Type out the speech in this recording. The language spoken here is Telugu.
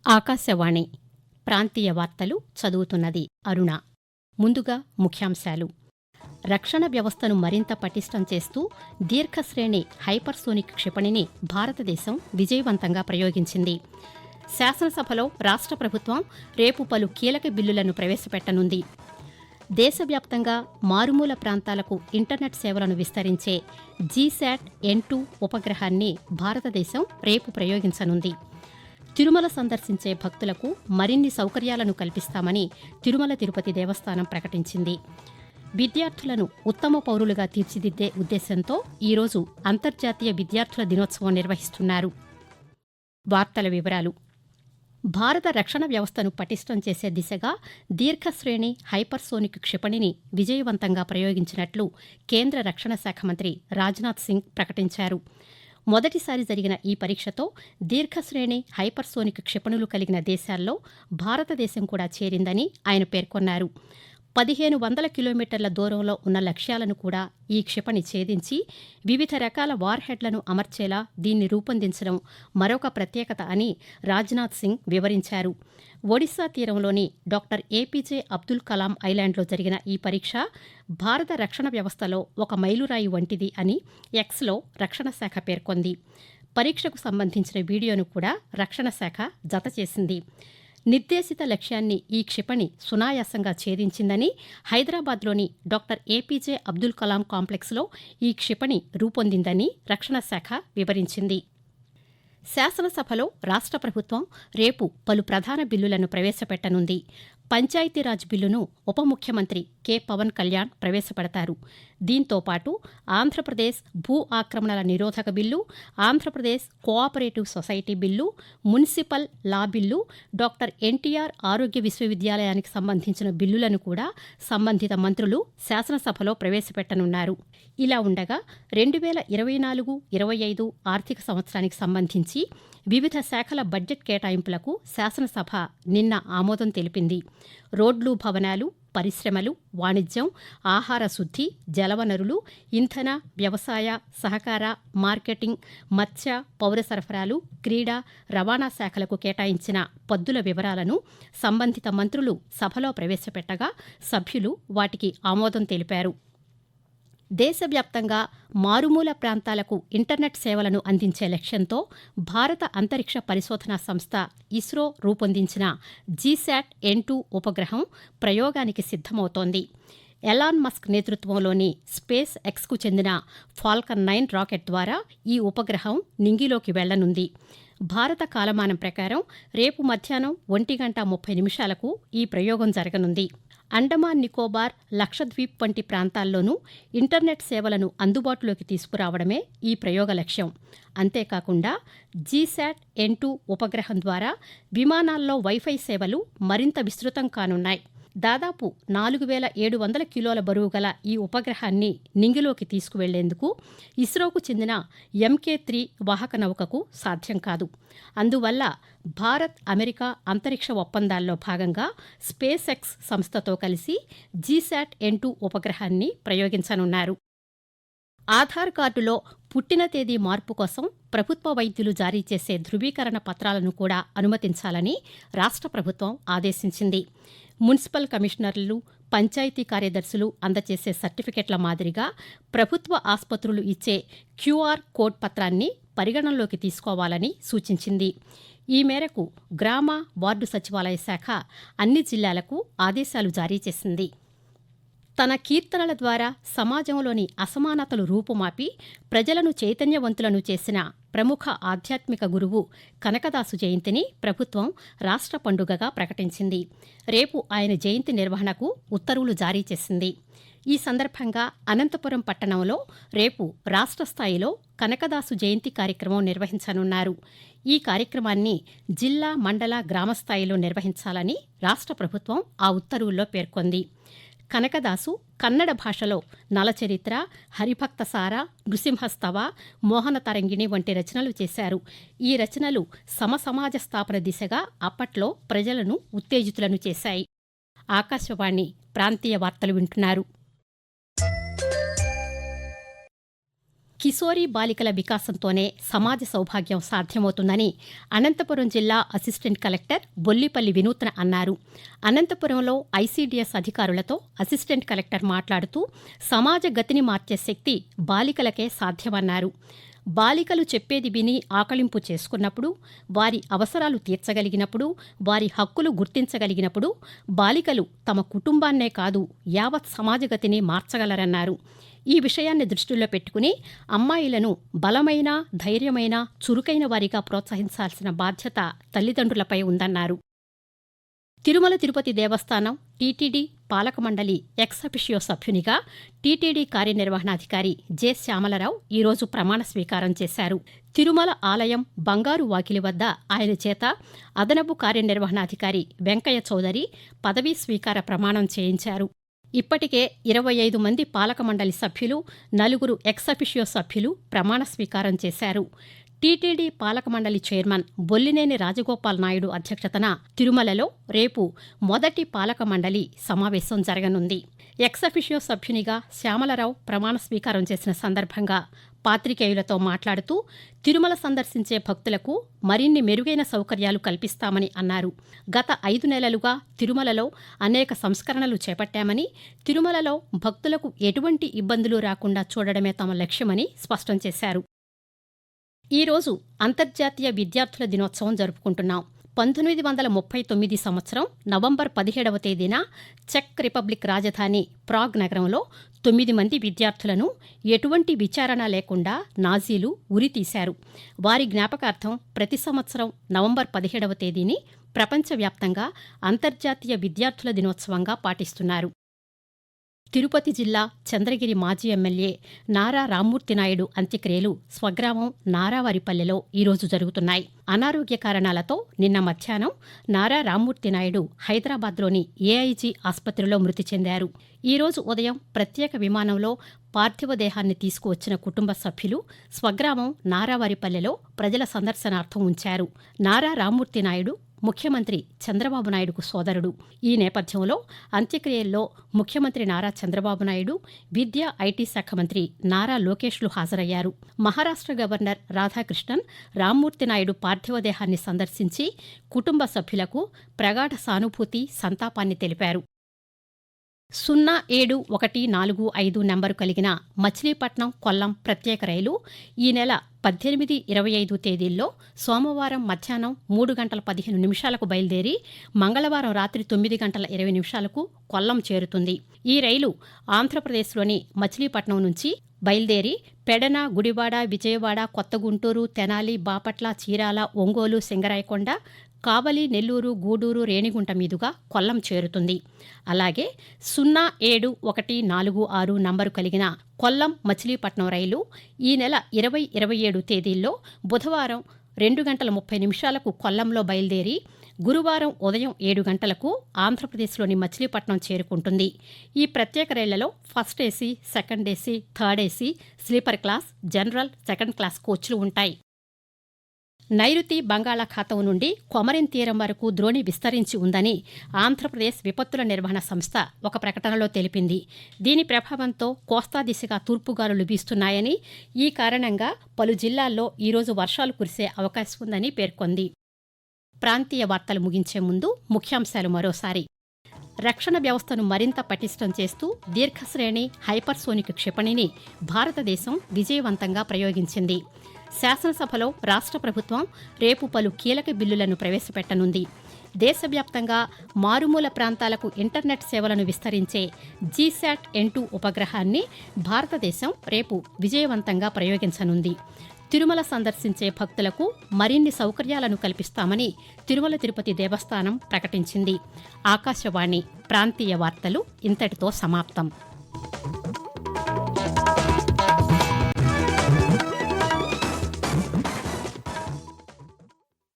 ఆకాశవాణి ప్రాంతీయ వార్తలు చదువుతున్నది అరుణ. ముందుగా ముఖ్యాంశాలు. రక్షణ వ్యవస్థను మరింత పటిష్టం చేస్తూ దీర్ఘశ్రేణి హైపర్సోనిక్ క్షిపణిని భారతదేశం విజయవంతంగా ప్రయోగించింది. శాసనసభలో రాష్ట్ర ప్రభుత్వం రేపు పలు కీలక బిల్లులను ప్రవేశపెట్టనుంది. దేశవ్యాప్తంగా మారుమూల ప్రాంతాలకు ఇంటర్నెట్ సేవలను విస్తరించే జీశాట్ N2 ఉపగ్రహాన్ని భారతదేశం రేపు ప్రయోగించనుంది. తిరుమల సందర్శించే భక్తులకు మరిన్ని సౌకర్యాలను కల్పిస్తామని తిరుమల తిరుపతి దేవస్థానం ప్రకటించింది. విద్యార్థులను ఉత్తమ పౌరులుగా తీర్చిదిద్దే ఉద్దేశంతో ఈరోజు అంతర్జాతీయ విద్యార్థుల దినోత్సవం నిర్వహిస్తున్నారు. వార్తల వివరాలు. భారత రక్షణ వ్యవస్థను పటిష్టం చేసే దిశగా దీర్ఘశ్రేణి హైపర్సోనిక్ క్షిపణిని విజయవంతంగా ప్రయోగించినట్లు కేంద్ర రక్షణ శాఖ మంత్రి రాజ్నాథ్ సింగ్ ప్రకటించారు. మొదటిసారి జరిగిన ఈ పరీక్షతో దీర్ఘశ్రేణి హైపర్సోనిక్ క్షిపణులు కలిగిన దేశాల్లో భారతదేశం కూడా చేరిందని ఆయన పేర్కొన్నారు. 1500 కిలోమీటర్ల దూరంలో ఉన్న లక్ష్యాలను కూడా ఈ క్షిపణి ఛేదించి వివిధ రకాల వార్హెడ్లను అమర్చేలా దీన్ని రూపొందించడం మరొక ప్రత్యేకత అని రాజ్నాథ్ సింగ్ వివరించారు. ఒడిశా తీరంలోని డాక్టర్ ఏపీజే అబ్దుల్ కలాం ఐలాండ్లో జరిగిన ఈ పరీక్ష భారత రక్షణ వ్యవస్థలో ఒక మైలురాయి వంటిది అని ఎక్స్లో రక్షణ శాఖ పేర్కొంది. పరీక్షకు సంబంధించిన వీడియోను కూడా రక్షణ శాఖ జతచేసింది. నిర్దేశిత లక్ష్యాన్ని ఈ క్షిపణి సునాయాసంగా ఛేదించిందని హైదరాబాద్లోని డాక్టర్ ఏపీజే అబ్దుల్ కలాం కాంప్లెక్స్లో ఈ క్షిపణి రూపొందిందని రక్షణ శాఖ వివరించింది. శాసనసభలో రాష్ట్ర ప్రభుత్వం రేపు పలు ప్రధాన బిల్లులను ప్రవేశపెట్టనుంది. పంచాయతీరాజ్ బిల్లును ఉప ముఖ్యమంత్రి కె పవన్ కళ్యాణ్ ప్రవేశపెడతారు. దీంతో పాటు ఆంధ్రప్రదేశ్ భూ ఆక్రమణల నిరోధక bill, Andhra Pradesh cooperative society bill, municipal law bill, doctor NTR ఆరోగ్య విశ్వవిద్యాలయానికి సంబంధించిన బిల్లులను కూడా సంబంధిత మంత్రులు శాసనసభలో ప్రవేశపెట్టనున్నారు. ఇలా ఉండగా 2024-25 ఆర్థిక సంవత్సరానికి సంబంధించి వివిధ శాఖల బడ్జెట్ కేటాయింపులకు శాసనసభ నిన్న ఆమోదం తెలిపింది. రోడ్లు, భవనాలు, పరిశ్రమలు, వాణిజ్యం, ఆహార శుద్ధి, జలవనరులు, ఇంధన, వ్యవసాయ, సహకార, మార్కెటింగ్, మత్స్య, పౌర సరఫరాలు, క్రీడా, రవాణా శాఖలకు కేటాయించిన పద్దుల వివరాలను సంబంధిత మంత్రులు సభలో ప్రవేశపెట్టగా సభ్యులు వాటికి ఆమోదం తెలిపారు. దేశవ్యాప్తంగా మారుమూల ప్రాంతాలకు ఇంటర్నెట్ సేవలను అందించే లక్ష్యంతో భారత అంతరిక్ష పరిశోధనా సంస్థ ఇస్రో రూపొందించిన జీశాట్ N2 ఉపగ్రహం ప్రయోగానికి సిద్ధమవుతోంది. ఎలాన్ మస్క్ నేతృత్వంలోని స్పేస్ ఎక్స్కు చెందిన ఫాల్కన్ 9 రాకెట్ ద్వారా ఈ ఉపగ్రహం నింగిలోకి వెళ్లనుంది. భారత కాలమానం ప్రకారం రేపు మధ్యాహ్నం 1:30 ఈ ప్రయోగం జరగనుంది. అండమాన్ నికోబార్, లక్షద్వీప్ వంటి ప్రాంతాల్లోనూ ఇంటర్నెట్ సేవలను అందుబాటులోకి తీసుకురావడమే ఈ ప్రయోగ లక్ష్యం. అంతేకాకుండా జీశాట్ N2 ఉపగ్రహం ద్వారా విమానాల్లో వైఫై సేవలు మరింత విస్తృతం కానున్నాయి. దాదాపు 4700 కిలోల బరువు గల ఈ ఉపగ్రహాన్ని నింగిలోకి తీసుకువెళ్లేందుకు ఇస్రోకు చెందిన MK3 వాహక నౌకకు సాధ్యం కాదు. అందువల్ల భారత్, అమెరికా అంతరిక్ష ఒప్పందాల్లో భాగంగా స్పేస్ ఎక్స్ సంస్థతో కలిసి జీశాట్ N2 ఉపగ్రహాన్ని ప్రయోగించనున్నారు. ఆధార్ కార్డులో పుట్టిన తేదీ మార్పు కోసం ప్రభుత్వ వైద్యులు జారీ చేసే ధృవీకరణ పత్రాలను కూడా అనుమతించాలని రాష్ట్ర ప్రభుత్వం ఆదేశించింది. మున్సిపల్ కమిషనర్లు, పంచాయతీ కార్యదర్శులు అందజేసే సర్టిఫికెట్ల మాదిరిగా ప్రభుత్వ ఆసుపత్రులు ఇచ్చే QR కోడ్ పత్రాన్ని పరిగణనలోకి తీసుకోవాలని సూచించింది. ఈ మేరకు గ్రామ, వార్డు సచివాలయ శాఖ అన్ని జిల్లాలకు ఆదేశాలు జారీ చేసింది. తన కీర్తనల ద్వారా సమాజంలోని అసమానతలు రూపుమాపి ప్రజలను చైతన్యవంతులను చేసిన ప్రముఖ ఆధ్యాత్మిక గురువు కనకదాసు జయంతిని ప్రభుత్వం రాష్ట్ర పండుగగా ప్రకటించింది. రేపు ఆయన జయంతి నిర్వహణకు ఉత్తర్వులు జారీ చేసింది. ఈ సందర్భంగా అనంతపురం పట్టణంలో రేపు రాష్ట్ర స్థాయిలో కనకదాసు జయంతి కార్యక్రమం నిర్వహించనున్నారు. ఈ కార్యక్రమాన్ని జిల్లా, మండల, గ్రామ స్థాయిలో నిర్వహించాలని రాష్ట్ర ప్రభుత్వం ఆ ఉత్తర్వుల్లో పేర్కొంది. కనకదాసు కన్నడ భాషలో నలచరిత్ర, హరిభక్తసార, నృసింహస్తవ, మోహన తరంగిణి వంటి రచనలు చేశారు. ఈ రచనలు సమసమాజ స్థాపన దిశగా అప్పట్లో ప్రజలను ఉత్తేజితులను చేశాయి. ఆకాశవాణి ప్రాంతీయ వార్తలు వింటున్నారు. కిశోరీ బాలికల వికాసంతోనే సమాజ సౌభాగ్యం సాధ్యమవుతుందని అనంతపురం జిల్లా అసిస్టెంట్ కలెక్టర్ బొల్లిపల్లి వినూత్న అన్నారు. అనంతపురంలో ఐసీడీఎస్ అధికారులతో అసిస్టెంట్ కలెక్టర్ మాట్లాడుతూ సమాజ గతిని మార్చే శక్తి బాలికలకే సాధ్యమన్నారు. బాలికలు చెప్పేది విని ఆకళింపు చేసుకున్నప్పుడు, వారి అవసరాలు తీర్చగలిగినప్పుడు, వారి హక్కులు గుర్తించగలిగినప్పుడు బాలికలు తమ కుటుంబాన్నే కాదు యావత్ సమాజగతిని మార్చగలరన్నారు. ఈ విషయాన్ని దృష్టిలో పెట్టుకుని అమ్మాయిలను బలమైన, ధైర్యమైన, చురుకైన వారిగా ప్రోత్సహించాల్సిన బాధ్యత తల్లిదండ్రులపై ఉందన్నారు. తిరుమల తిరుపతి దేవస్థానం టీటీడీ పాలక మండలి ఎక్స్-అఫిషియో సభ్యునిగా టీటీడీ కార్యనిర్వహణాధికారి జె. శ్యామలరావు ఈరోజు ప్రమాణ స్వీకారం చేశారు. తిరుమల ఆలయం బంగారు వాకిలి వద్ద ఆయన చేత అదనపు కార్యనిర్వహణాధికారి వెంకయ్య చౌదరి పదవీ స్వీకార ప్రమాణం చేయించారు. ఇప్పటికే 25 మంది పాలక మండలి సభ్యులు, 4 ఎక్స్-అఫిషియో సభ్యులు ప్రమాణ స్వీకారం చేశారు. టీటీడీ పాలక మండలి చైర్మన్ బొల్లినేని రాజగోపాల్ నాయుడు అధ్యక్షతన తిరుమలలో రేపు మొదటి పాలక మండలి సమావేశం జరగనుంది. ఎక్స్-అఫిషియో సభ్యునిగా శ్యామలరావు ప్రమాణ స్వీకారం చేసిన సందర్భంగా పాత్రికేయులతో మాట్లాడుతూ తిరుమల సందర్శించే భక్తులకు మరిన్ని మెరుగైన సౌకర్యాలు కల్పిస్తామని అన్నారు. గత 5 నెలలుగా తిరుమలలో అనేక సంస్కరణలు చేపట్టామని, తిరుమలలో భక్తులకు ఎటువంటి ఇబ్బందులు రాకుండా చూడడమే తమ లక్ష్యమని స్పష్టం చేశారు. ఈరోజు అంతర్జాతీయ విద్యార్థుల దినోత్సవం జరుపుకుంటున్నాం. 1939 సంవత్సరం నవంబర్ 17వ తేదీన చెక్ రిపబ్లిక్ రాజధాని ప్రాగ్ నగరంలో 9 మంది విద్యార్థులను ఎటువంటి విచారణ లేకుండా నాజీలు ఉరితీశారు. వారి జ్ఞాపకార్థం ప్రతి సంవత్సరం నవంబర్ 17వ తేదీని ప్రపంచవ్యాప్తంగా అంతర్జాతీయ విద్యార్థుల దినోత్సవంగా పాటిస్తున్నారు. తిరుపతి జిల్లా చంద్రగిరి మాజీ ఎమ్మెల్యే నారా రామ్మూర్తి నాయుడు అంత్యక్రియలు స్వగ్రామం నారావారిపల్లెలో ఈరోజు జరుగుతున్నాయి. అనారోగ్య కారణాలతో నిన్న మధ్యాహ్నం నారా రామ్మూర్తి నాయుడు హైదరాబాద్లోని ఏఐజీ ఆసుపత్రిలో మృతి చెందారు. ఈరోజు ఉదయం ప్రత్యేక విమానంలో పార్థివ దేహాన్ని తీసుకువచ్చిన కుటుంబ సభ్యులు స్వగ్రామం నారావారిపల్లెలో ప్రజల సందర్శనార్థం ఉంచారు. నారా రామ్మూర్తి నాయుడు ముఖ్యమంత్రి చంద్రబాబు నాయుడుకు సోదరుడు. ఈ నేపథ్యంలో అంత్యక్రియల్లో ముఖ్యమంత్రి నారా చంద్రబాబు నాయుడు, విద్యా, ఐటీ శాఖ మంత్రి నారా లోకేష్లు హాజరయ్యారు. మహారాష్ట్ర గవర్నర్ రాధాకృష్ణన్ రామ్మూర్తి నాయుడు పార్థివ దేహాన్ని సందర్శించి కుటుంబ సభ్యులకు ప్రగాఢ సానుభూతి, సంతాపాన్ని తెలిపారు. 07-145 నెంబరు కలిగిన మచిలీపట్నం కొల్లం ప్రత్యేక రైలు ఈ నెల 18, 25 తేదీల్లో సోమవారం మధ్యాహ్నం 3:15 బయలుదేరి మంగళవారం రాత్రి 9:20 కొల్లం చేరుతుంది. ఈ రైలు ఆంధ్రప్రదేశ్లోని మచిలీపట్నం నుంచి బయలుదేరి పెడన, గుడివాడ, విజయవాడ, కొత్త గుంటూరు, తెనాలి, బాపట్ల, చీరాల, ఒంగోలు, సింగరాయకొండ, కావలి, నెల్లూరు, గూడూరు, రేణిగుంట మీదుగా కొల్లం చేరుతుంది. అలాగే 07-146 నంబరు కలిగిన కొల్లం మచిలీపట్నం రైలు ఈ నెల 20, 27 తేదీల్లో బుధవారం 2:30 కొల్లంలో బయలుదేరి గురువారం ఉదయం 7 గంటలకు ఆంధ్రప్రదేశ్లోని మచిలీపట్నం చేరుకుంటుంది. ఈ ప్రత్యేక రైళ్లలో first AC, second AC, third AC, sleeper class, general, second class కోచ్లు ఉంటాయి. నైరుతి బంగాళాఖాతం నుండి కొమరిన్ తీరం వరకు ద్రోణి విస్తరించి ఉందని ఆంధ్రప్రదేశ్ విపత్తుల నిర్వహణ సంస్థ ఒక ప్రకటనలో తెలిపింది. దీని ప్రభావంతో కోస్తా దిశగా తూర్పుగాలులు వీస్తున్నాయని, ఈ కారణంగా పలు జిల్లాల్లో ఈరోజు వర్షాలు కురిసే అవకాశం ఉందని పేర్కొంది. ప్రాంతీయ వార్తలు ముగించే ముందు ముఖ్యాంశాలు మరోసారి. రక్షణ వ్యవస్థను మరింత పటిష్టం చేస్తూ దీర్ఘశ్రేణి హైపర్సోనిక్ క్షిపణిని భారతదేశం విజయవంతంగా ప్రయోగించింది. శాసనసభలో రాష్ట్ర ప్రభుత్వం రేపు పలు కీలక బిల్లులను ప్రవేశపెట్టనుంది. దేశవ్యాప్తంగా మారుమూల ప్రాంతాలకు ఇంటర్నెట్ సేవలను విస్తరించే జీశాట్-N2 ఉపగ్రహాన్ని భారతదేశం రేపు విజయవంతంగా ప్రయోగించనుంది. తిరుమల సందర్శించే భక్తులకు మరిన్ని సౌకర్యాలను కల్పిస్తామని తిరుమల తిరుపతి దేవస్థానం ప్రకటించింది. ఆకాశవాణి ప్రాంతీయ వార్తలు ఇంతటితో సమాప్తం.